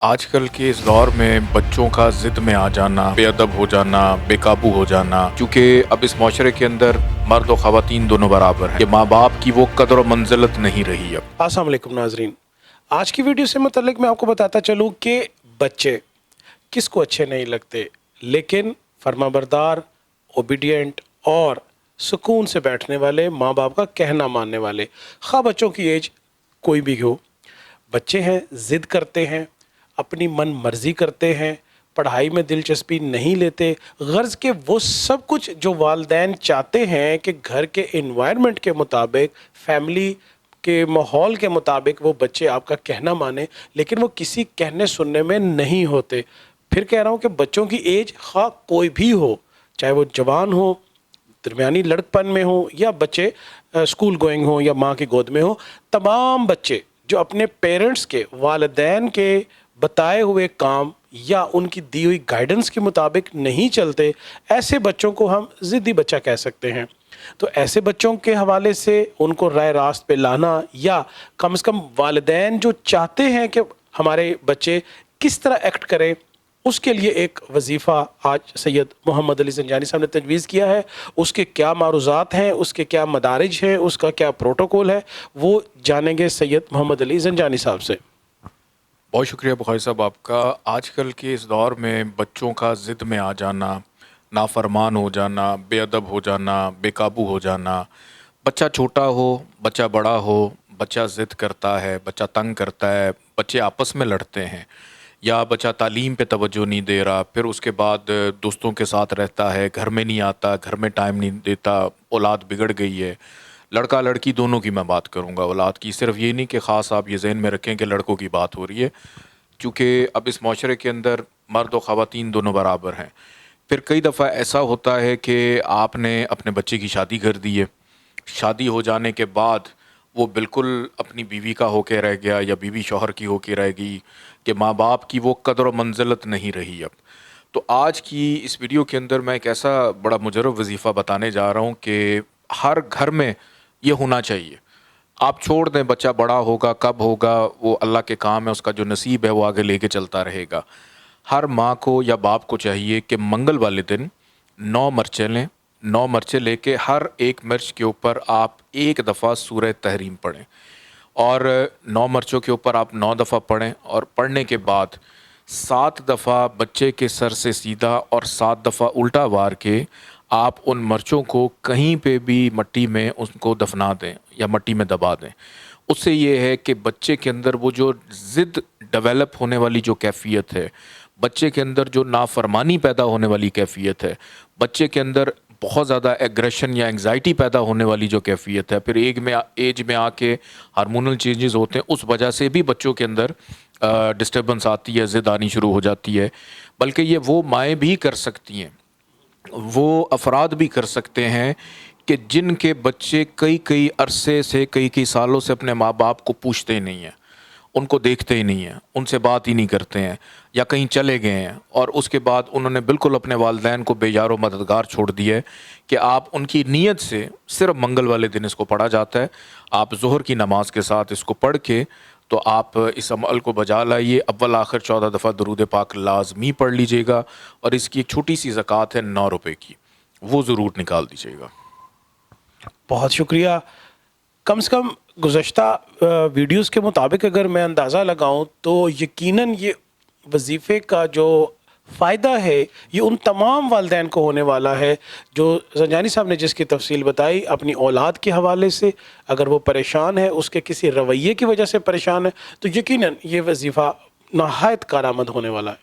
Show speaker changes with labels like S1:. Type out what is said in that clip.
S1: آج کل کے اس دور میں بچوں کا ضد میں آ جانا، بے ادب ہو جانا، بے قابو ہو جانا، کیونکہ اب اس معاشرے کے اندر مرد و خواتین دونوں برابر ہیں کہ ماں باپ کی وہ قدر و منزلت نہیں رہی اب۔
S2: السلام علیکم ناظرین، آج کی ویڈیو سے متعلق میں آپ کو بتاتا چلوں کہ بچے کس کو اچھے نہیں لگتے، لیکن فرما بردار، اوبیڈینٹ اور سکون سے بیٹھنے والے، ماں باپ کا کہنا ماننے والے، خواہ بچوں کی ایج کوئی بھی ہو۔ بچے ہیں، ضد کرتے ہیں، اپنی من مرضی کرتے ہیں، پڑھائی میں دلچسپی نہیں لیتے، غرض کہ وہ سب کچھ جو والدین چاہتے ہیں کہ گھر کے انوائرمنٹ کے مطابق، فیملی کے ماحول کے مطابق وہ بچے آپ کا کہنا مانے، لیکن وہ کسی کہنے سننے میں نہیں ہوتے۔ پھر کہہ رہا ہوں کہ بچوں کی ایج خواہ کوئی بھی ہو، چاہے وہ جوان ہو، درمیانی لڑکپن میں ہو، یا بچے اسکول گوئنگ ہوں یا ماں کی گود میں ہو، تمام بچے جو اپنے پیرنٹس کے، والدین کے بتائے ہوئے کام یا ان کی دی ہوئی گائیڈنس کے مطابق نہیں چلتے، ایسے بچوں کو ہم ضدی بچہ کہہ سکتے ہیں۔ تو ایسے بچوں کے حوالے سے ان کو رائے راست پہ لانا، یا کم از کم والدین جو چاہتے ہیں کہ ہمارے بچے کس طرح ایکٹ کریں، اس کے لیے ایک وظیفہ آج سید محمد علی زنجانی صاحب نے تجویز کیا ہے۔ اس کے کیا معروضات ہیں، اس کے کیا مدارج ہیں، اس کا کیا پروٹوکول ہے، وہ جانیں گے سید محمد علی زنجانی صاحب سے۔
S1: بہت شکریہ بخاری صاحب آپ کا۔ آج کل کے اس دور میں بچوں کا ضد میں آ جانا، نافرمان ہو جانا، بے ادب ہو جانا، بے قابو ہو جانا، بچہ چھوٹا ہو، بچہ بڑا ہو، بچہ ضد کرتا ہے، بچہ تنگ کرتا ہے، بچے آپس میں لڑتے ہیں، یا بچہ تعلیم پہ توجہ نہیں دے رہا، پھر اس کے بعد دوستوں کے ساتھ رہتا ہے، گھر میں نہیں آتا، گھر میں ٹائم نہیں دیتا، اولاد بگڑ گئی ہے۔ لڑکا لڑکی دونوں کی میں بات کروں گا، اولاد کی صرف یہ نہیں کہ خاص آپ یہ ذہن میں رکھیں کہ لڑکوں کی بات ہو رہی ہے، چونکہ اب اس معاشرے کے اندر مرد و خواتین دونوں برابر ہیں۔ پھر کئی دفعہ ایسا ہوتا ہے کہ آپ نے اپنے بچے کی شادی کر دی ہے، شادی ہو جانے کے بعد وہ بالکل اپنی بیوی کا ہو کے رہ گیا یا بیوی شوہر کی ہو کے رہ گئی کہ ماں باپ کی وہ قدر و منزلت نہیں رہی اب۔ تو آج کی اس ویڈیو کے اندر میں ایک ایسا بڑا مجرب وظیفہ بتانے جا رہا ہوں کہ ہر گھر میں یہ ہونا چاہیے۔ آپ چھوڑ دیں بچہ بڑا ہوگا، کب ہوگا وہ اللہ کے کام ہے، اس کا جو نصیب ہے وہ آگے لے کے چلتا رہے گا۔ ہر ماں کو یا باپ کو چاہیے کہ منگل والے دن 9 مرچیں لیں، 9 مرچیں لے کے ہر ایک مرچ کے اوپر آپ ایک دفعہ سورہ تحریم پڑھیں، اور 9 مرچوں کے اوپر آپ 9 دفعہ پڑھیں، اور پڑھنے کے بعد 7 دفعہ بچے کے سر سے سیدھا اور 7 دفعہ الٹا وار کے آپ ان مرچوں کو کہیں پہ بھی مٹی میں ان کو دفنا دیں یا مٹی میں دبا دیں۔ اس سے یہ ہے کہ بچے کے اندر وہ جو ضد ڈیولپ ہونے والی جو کیفیت ہے، بچے کے اندر جو نافرمانی پیدا ہونے والی کیفیت ہے، بچے کے اندر بہت زیادہ ایگریشن یا انگزائٹی پیدا ہونے والی جو کیفیت ہے، پھر ایج میں آ کے ہارمونل چینجز ہوتے ہیں، اس وجہ سے بھی بچوں کے اندر ڈسٹربنس آتی ہے، ضد آنی شروع ہو جاتی ہے۔ بلکہ یہ وہ مائیں بھی کر سکتی ہیں، وہ افراد بھی کر سکتے ہیں کہ جن کے بچے کئی عرصے سے، کئی سالوں سے اپنے ماں باپ کو پوچھتے ہی نہیں ہیں، ان کو دیکھتے ہی نہیں ہیں، ان سے بات ہی نہیں کرتے ہیں، یا کہیں چلے گئے ہیں، اور اس کے بعد انہوں نے بالکل اپنے والدین کو بے یار و مددگار چھوڑ دیا ہے کہ آپ ان کی نیت سے صرف منگل والے دن اس کو پڑھا جاتا ہے، آپ ظہر کی نماز کے ساتھ اس کو پڑھ کے تو آپ اس عمل کو بجا لائیے۔ اول آخر 14 دفعہ درود پاک لازمی پڑھ لیجئے گا، اور اس کی ایک چھوٹی سی زکوٰۃ ہے 9 روپے کی، وہ ضرور نکال دیجئے گا۔
S2: بہت شکریہ۔ کم سے کم گزشتہ ویڈیوز کے مطابق اگر میں اندازہ لگاؤں تو یقیناً یہ وظیفے کا جو فائدہ ہے یہ ان تمام والدین کو ہونے والا ہے جو زنجانی صاحب نے جس کی تفصیل بتائی اپنی اولاد کے حوالے سے۔ اگر وہ پریشان ہے، اس کے کسی رویے کی وجہ سے پریشان ہے، تو یقیناً یہ وظیفہ نہایت کارآمد ہونے والا ہے۔